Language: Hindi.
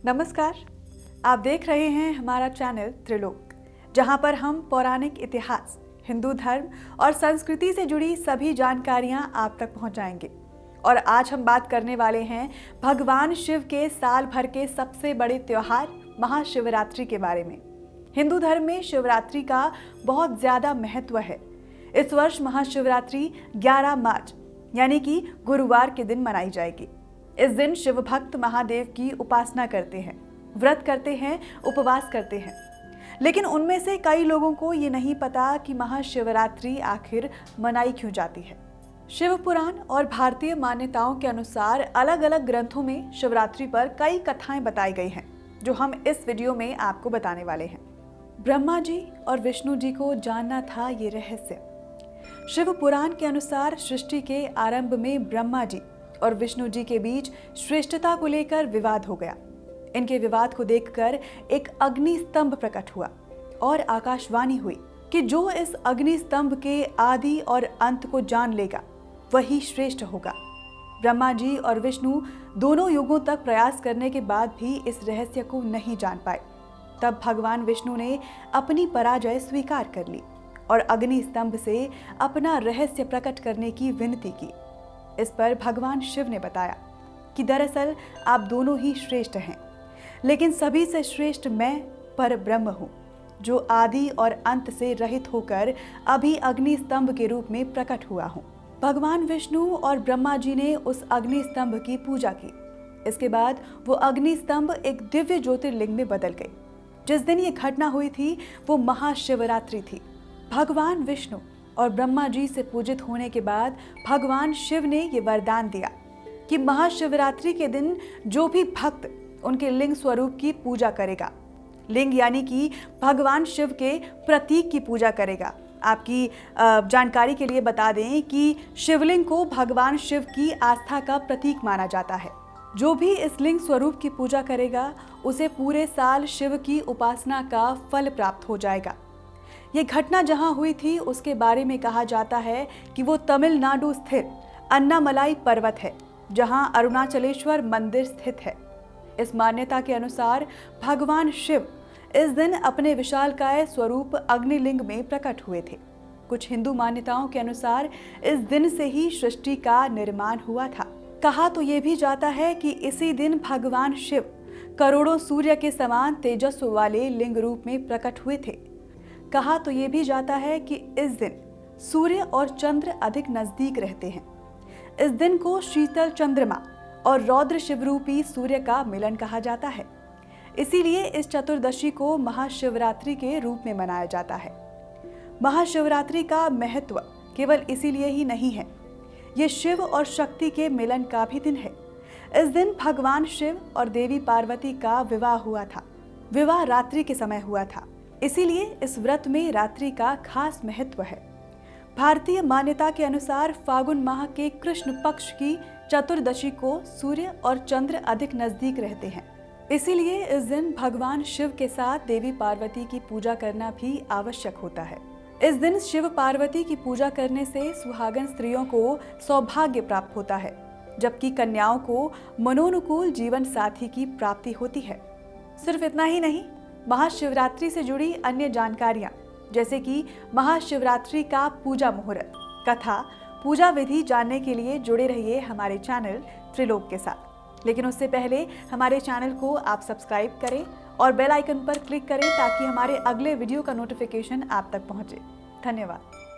नमस्कार। आप देख रहे हैं हमारा चैनल त्रिलोक, जहां पर हम पौराणिक इतिहास, हिंदू धर्म और संस्कृति से जुड़ी सभी जानकारियां आप तक पहुंचाएंगे। और आज हम बात करने वाले हैं भगवान शिव के साल भर के सबसे बड़े त्योहार महाशिवरात्रि के बारे में। हिंदू धर्म में शिवरात्रि का बहुत ज्यादा महत्व है। इस वर्ष महाशिवरात्रि 11 मार्च यानी कि गुरुवार के दिन मनाई जाएगी। इस दिन शिव भक्त महादेव की उपासना करते हैं, व्रत करते हैं, उपवास करते हैं। लेकिन उनमें से कई लोगों को ये नहीं पता कि महाशिवरात्रि आखिर मनाई क्यों जाती है। शिव पुराण और भारतीय मान्यताओं के अनुसार अलग अलग ग्रंथों में शिवरात्रि पर कई कथाएं बताई गई हैं, जो हम इस वीडियो में आपको बताने वाले हैं। ब्रह्मा जी और विष्णु जी को जानना था ये रहस्य। शिव पुराण के अनुसार सृष्टि के आरंभ में ब्रह्मा जी और विष्णु जी के बीच श्रेष्ठता को लेकर विवाद हो गया। इनके विवाद को देखकर एक अग्नि स्तंभ प्रकट हुआ और आकाशवाणी हुई कि जो इस अग्नि स्तंभ के आदि और अंत को जान लेगा वही श्रेष्ठ होगा। ब्रह्मा जी और विष्णु दोनों युगों तक प्रयास करने के बाद भी इस रहस्य को नहीं जान पाए। तब भगवान विष्णु ने अपनी पराजय स्वीकार कर ली और अग्नि स्तंभ से अपना रहस्य प्रकट करने की विनती की। इस पर भगवान शिव ने बताया कि दरअसल आप दोनों ही श्रेष्ठ हैं, लेकिन सभी से श्रेष्ठ मैं पर ब्रह्म हूँ, जो आदि और अंत से रहित होकर अभी अग्नि स्तंभ के रूप में प्रकट हुआ हूँ। भगवान विष्णु और ब्रह्मा जी ने उस अग्नि स्तंभ की पूजा की। इसके बाद वो अग्नि स्तंभ एक दिव्य ज्योतिर्लिंग में बदल गई। जिस दिन ये घटना हुई थी वो महाशिवरात्रि थी। भगवान विष्णु और ब्रह्मा जी से पूजित होने के बाद भगवान शिव ने ये वरदान दिया कि महाशिवरात्रि के दिन जो भी भक्त उनके लिंग स्वरूप की पूजा करेगा, लिंग यानी कि भगवान शिव के प्रतीक की पूजा करेगा। आपकी जानकारी के लिए बता दें कि शिवलिंग को भगवान शिव की आस्था का प्रतीक माना जाता है। जो भी इस लिंग स्वरूप की पूजा करेगा उसे पूरे साल शिव की उपासना का फल प्राप्त हो जाएगा। ये घटना जहां हुई थी उसके बारे में कहा जाता है कि वो तमिलनाडु स्थित अन्नामलाई पर्वत है, जहां अरुणाचलेश्वर मंदिर स्थित है। इस मान्यता के अनुसार भगवान शिव इस दिन अपने विशालकाय स्वरूप अग्निलिंग में प्रकट हुए थे। कुछ हिंदू मान्यताओं के अनुसार इस दिन से ही सृष्टि का निर्माण हुआ था। कहा तो ये भी जाता है कि इसी दिन भगवान शिव करोड़ों सूर्य के समान तेजस्व वाले लिंग रूप में प्रकट हुए थे। कहा तो ये भी जाता है कि इस दिन सूर्य और चंद्र अधिक नजदीक रहते हैं। इस दिन को शीतल चंद्रमा और रौद्र शिवरूपी सूर्य का मिलन कहा जाता है। इसीलिए इस चतुर्दशी को महाशिवरात्रि के रूप में मनाया जाता है। महाशिवरात्रि का महत्व केवल इसीलिए ही नहीं है, ये शिव और शक्ति के मिलन का भी दिन है। इस दिन भगवान शिव और देवी पार्वती का विवाह हुआ था। विवाह रात्रि के समय हुआ था, इसीलिए इस व्रत में रात्रि का खास महत्व है। भारतीय मान्यता के अनुसार फागुन माह के कृष्ण पक्ष की चतुर्दशी को सूर्य और चंद्र अधिक नजदीक रहते हैं। इसीलिए इस दिन भगवान शिव के साथ देवी पार्वती की पूजा करना भी आवश्यक होता है। इस दिन शिव पार्वती की पूजा करने से सुहागन स्त्रियों को सौभाग्य प्राप्त होता है, जबकि कन्याओं को मनोनुकूल जीवन साथी की प्राप्ति होती है। सिर्फ इतना ही नहीं, महाशिवरात्रि से जुड़ी अन्य जानकारियां जैसे कि महाशिवरात्रि का पूजा मुहूर्त, कथा, पूजा विधि जानने के लिए जुड़े रहिए हमारे चैनल त्रिलोक के साथ। लेकिन उससे पहले हमारे चैनल को आप सब्सक्राइब करें और बेल आइकन पर क्लिक करें ताकि हमारे अगले वीडियो का नोटिफिकेशन आप तक पहुंचे। धन्यवाद।